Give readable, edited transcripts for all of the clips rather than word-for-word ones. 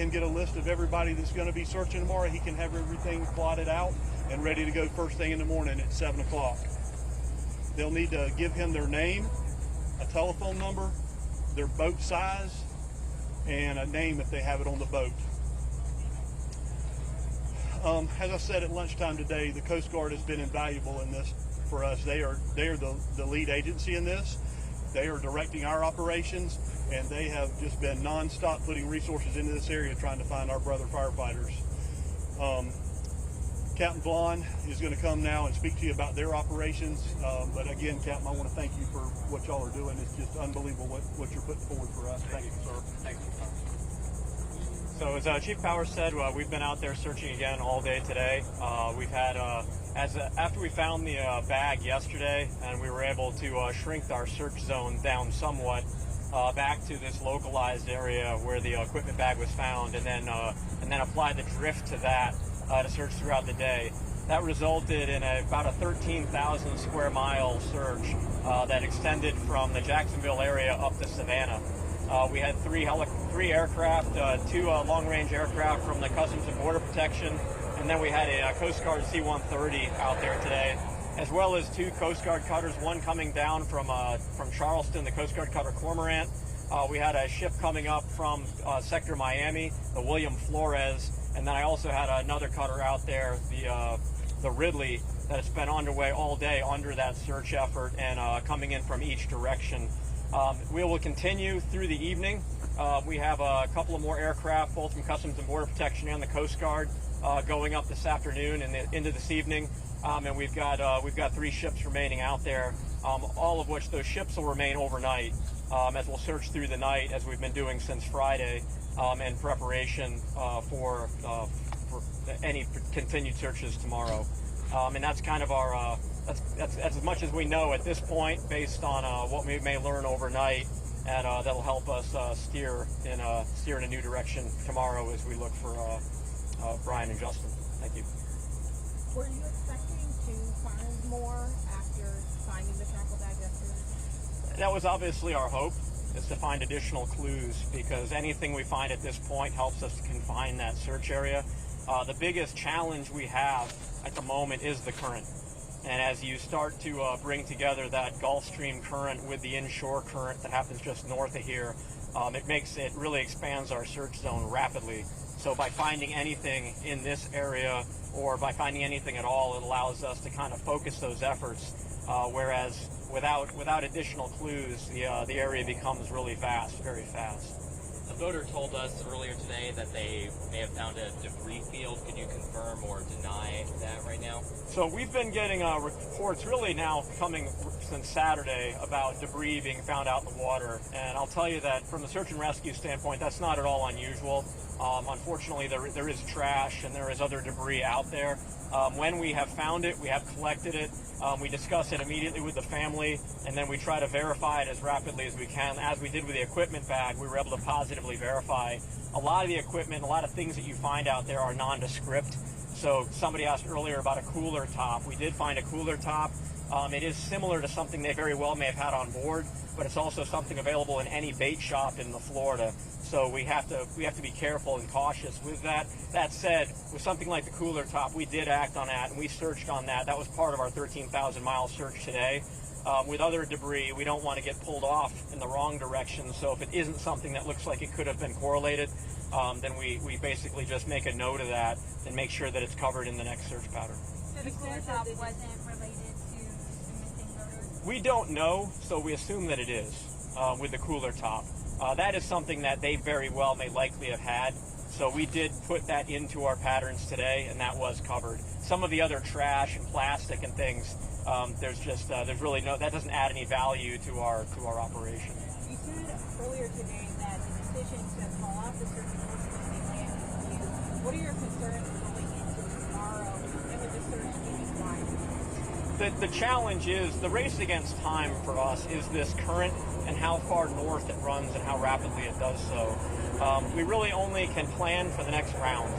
and get a list of everybody that's going to be searching tomorrow. He can have everything plotted out and ready to go first thing in the morning at 7 o'clock. They'll need to give him their name, a telephone number, their boat size, and a name if they have it on the boat. As I said at lunchtime today, the Coast Guard has been invaluable in this for us. They are the lead agency in this. They are directing our operations, and they have just been nonstop putting resources into this area trying to find our brother firefighters. Captain Vaughn is going to come now and speak to you about their operations. But again, Captain, I want to thank you for what y'all are doing. It's just unbelievable what you're putting forward for us. Thank you, sir. Thank you. So as Chief Powers said, we've been out there searching again all day today. We've had, after we found the bag yesterday, and we were able to shrink our search zone down somewhat back to this localized area where the equipment bag was found, and then apply the drift to that to search throughout the day. That resulted in about a 13,000 square mile search that extended from the Jacksonville area up to Savannah. We had three aircraft, two long-range aircraft from the Customs and Border Protection, and then we had a Coast Guard C-130 out there today, as well as two Coast Guard cutters, one coming down from Charleston, the Coast Guard cutter Cormorant. We had a ship coming up from Sector Miami, the William Flores, and then I also had another cutter out there, the Ridley, that has been underway all day under that search effort and coming in from each direction. We will continue through the evening. We have a couple of more aircraft, both from Customs and Border Protection and the Coast Guard, going up this afternoon and into this evening. And we've got 3 ships remaining out there, all of which those ships will remain overnight as we'll search through the night, as we've been doing since Friday, in preparation for any continued searches tomorrow. And that's kind of our that's as much as we know at this point, based on what we may learn overnight, and that'll help us steer in a new direction tomorrow as we look for Brian and Justin. Thank you. Were you expecting to find more after finding the tackle bag yesterday? That was obviously our hope, is to find additional clues, because anything we find at this point helps us to confine that search area. The biggest challenge we have at the moment is the current. And as you start to bring together that Gulf Stream current with the inshore current that happens just north of here, it really expands our search zone rapidly. So by finding anything in this area, or by finding anything at all, it allows us to kind of focus those efforts. Whereas without additional clues, the area becomes really vast, very fast. A voter told us earlier today that they may have found a debris field. Could you confirm or deny that right now? So we've been getting reports really now coming since Saturday about debris being found out in the water. And I'll tell you that from the search and rescue standpoint, that's not at all unusual. Unfortunately, there is trash and there is other debris out there. When we have found it, we have collected it. We discuss it immediately with the family, and then we try to verify it as rapidly as we can. As we did with the equipment bag, we were able to positively verify. A lot of the equipment, a lot of things that you find out there are nondescript. So somebody asked earlier about a cooler top. We did find a cooler top. It is similar to something they very well may have had on board, but it's also something available in any bait shop in the Florida. So we have to be careful and cautious with that. That said, with something like the cooler top, we did act on that, and we searched on that. That was part of our 13,000 mile search today. With other debris, we don't want to get pulled off in the wrong direction. So if it isn't something that looks like it could have been correlated, then we basically just make a note of that and make sure that it's covered in the next search pattern. So the cooler top wasn't related to the missing voters? We don't know, so we assume that it is with the cooler top. That is something that they very well may likely have had. So we did put that into our patterns today, and that was covered. Some of the other trash and plastic and things, there's really that doesn't add any value to our operation. You said earlier today that the decision to call off the search enforcement landed with you. What are your concerns going into tomorrow and with the search being wide? The challenge is, the race against time for us is this current and how far north it runs and how rapidly it does so. We really only can plan for the next round.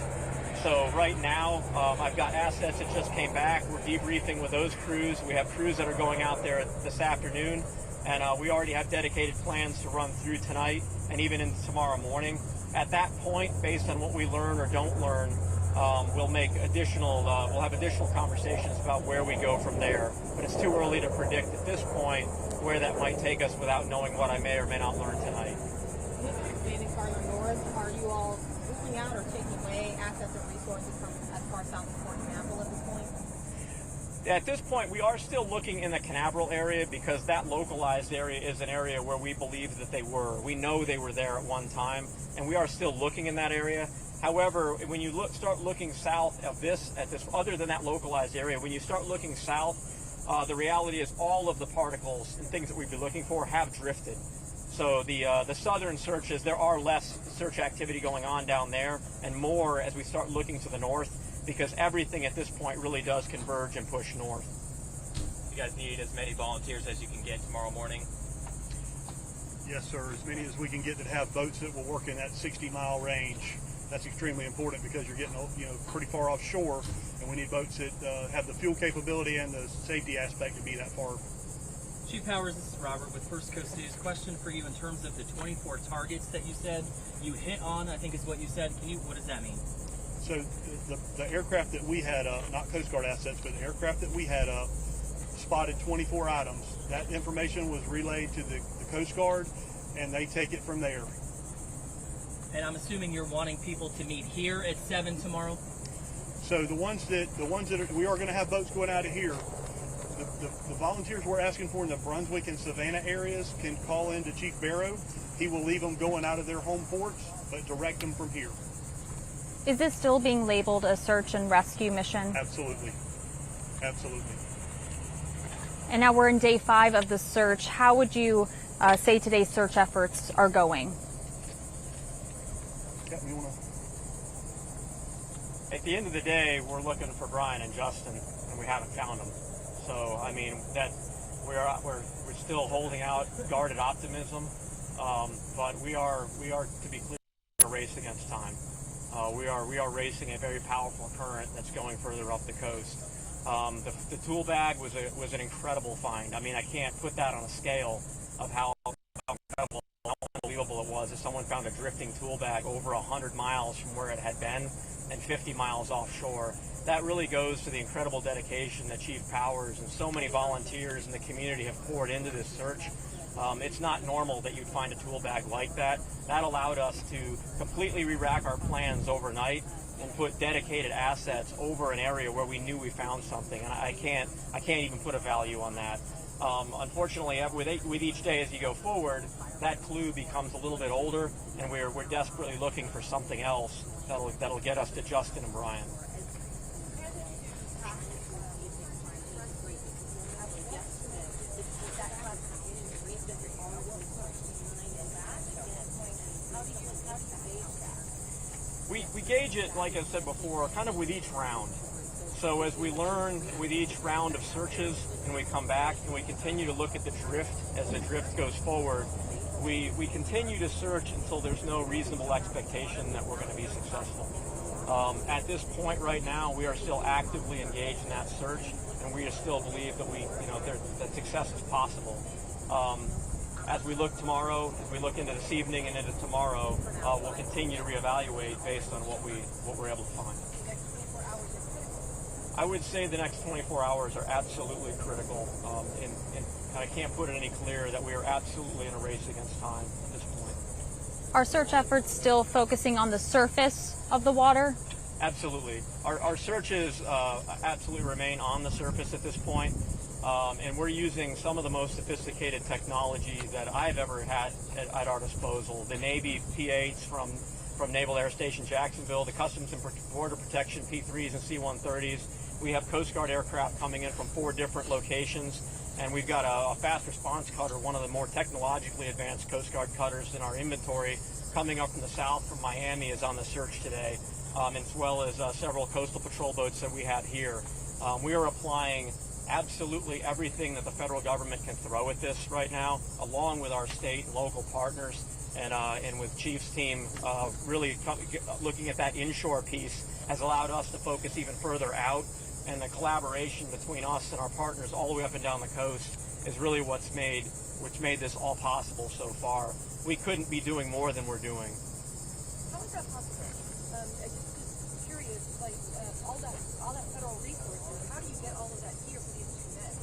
So right now, I've got assets that just came back. We're debriefing with those crews. We have crews that are going out there this afternoon, and we already have dedicated plans to run through tonight and even into tomorrow morning. At that point, based on what we learn or don't learn, we'll have additional conversations about where we go from there. But it's too early to predict at this point where that might take us without knowing what I may or may not learn tonight. With expanding farther north, are you all moving out or taking away assets and resources from as far south as Fort Canaveral at this point? At this point, we are still looking in the Canaveral area because that localized area is an area where we believe that they were. We know they were there at one time, and we are still looking in that area. However, when you start looking south of this, other than that localized area, when you start looking south, the reality is all of the particles and things that we'd be looking for have drifted. So the southern searches, there are less search activity going on down there, and more as we start looking to the north, because everything at this point really does converge and push north. You guys need as many volunteers as you can get tomorrow morning? Yes, sir. As many as we can get that have boats that will work in that 60-mile range. That's extremely important because you're getting, pretty far offshore, and we need boats that have the fuel capability and the safety aspect to be that far. Chief Powers, this is Robert with First Coast News. Question for you in terms of the 24 targets that you said you hit on, I think is what you said. What does that mean? So the aircraft that we had up, not Coast Guard assets, but the aircraft that we had up, spotted 24 items. That information was relayed to the Coast Guard, and they take it from there. And I'm assuming you're wanting people to meet here at 7 tomorrow? So the ones that we are going to have boats going out of here. The volunteers we're asking for in the Brunswick and Savannah areas can call in to Chief Barrow. He will leave them going out of their home ports, but direct them from here. Is this still being labeled a search and rescue mission? Absolutely. Absolutely. And now we're in day 5 of the search. How would you say today's search efforts are going? At the end of the day, we're looking for Brian and Justin, and we haven't found them. So, I mean, that we're still holding out guarded optimism, but we are, to be clear, a race against time. We are racing a very powerful current that's going further up the coast. The tool bag was an incredible find. I mean, I can't put that on a scale of how incredible, how unbelievable it was. If someone found a drifting tool bag over 100 miles from where it had been and 50 miles offshore, that really goes to the incredible dedication that Chief Powers and so many volunteers in the community have poured into this search. It's not normal that you'd find a tool bag like that. That allowed us to completely re-rack our plans overnight and put dedicated assets over an area where we knew we found something. And I can't even put a value on that. Unfortunately, with each day as you go forward, that clue becomes a little bit older, and we're desperately looking for something else that'll get us to Justin and Brian. We gauge it, like I said before, kind of with each round. So as we learn with each round of searches and we come back and we continue to look at the drift as the drift goes forward, we continue to search until there's no reasonable expectation that we're going to be successful. At this point right now, we are still actively engaged in that search, and we still believe that that success is possible. As we look tomorrow, as we look into this evening and into tomorrow, we'll continue to reevaluate based on what we're able to find. I would say the next 24 hours are absolutely critical, and I can't put it any clearer that we are absolutely in a race against time at this point. Are search efforts still focusing on the surface of the water? Absolutely. Our searches absolutely remain on the surface at this point. And we're using some of the most sophisticated technology that I've ever had at our disposal. The Navy P-8s from Naval Air Station Jacksonville, the Customs and Border Protection P-3s and C-130s. We have Coast Guard aircraft coming in from 4 different locations, and we've got a fast response cutter, one of the more technologically advanced Coast Guard cutters in our inventory, coming up from the south from Miami is on the search today, as well as several coastal patrol boats that we have here. We are applying absolutely everything that the federal government can throw at this right now, along with our state and local partners, and with Chief's team really looking at that inshore piece has allowed us to focus even further out, and the collaboration between us and our partners all the way up and down the coast is really what's made this all possible so far. We couldn't be doing more than we're doing. about hospital? Just curious, like all that federal resources. How do you get all of that here for these two men?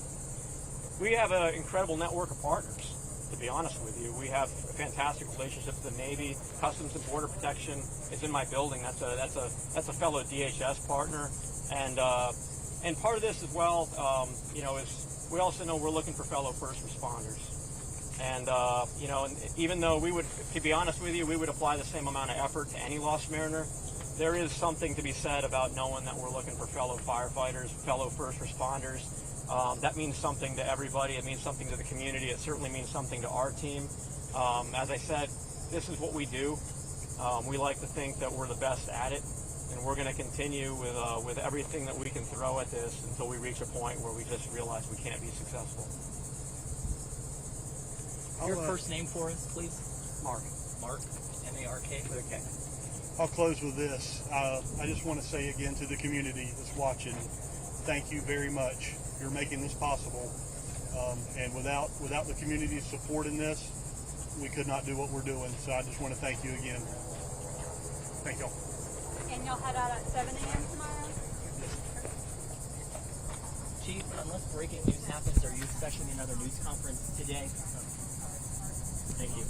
We have an incredible network of partners, to be honest with you. We have a fantastic relationship with the Navy. Customs and Border Protection is in my building. That's a fellow DHS partner. And part of this as well, is we also know we're looking for fellow first responders. And, and even though we would, to be honest with you, we would apply the same amount of effort to any lost mariner, there is something to be said about knowing that we're looking for fellow firefighters, fellow first responders. That means something to everybody. It means something to the community. It certainly means something to our team. As I said, this is what we do. We like to think that we're the best at it, and we're going to continue with everything that we can throw at this until we reach a point where we just realize we can't be successful. Your first name for us, please. Mark. Mark. M-A-R-K. Okay. I'll close with this. I just want to say again to the community that's watching, thank you very much. You're making this possible. And without the community's support in this, we could not do what we're doing. So I just want to thank you again. Thank y'all. And you'll head out at 7 a.m. tomorrow? Chief, unless breaking news happens, are you expecting another news conference today? Thank you.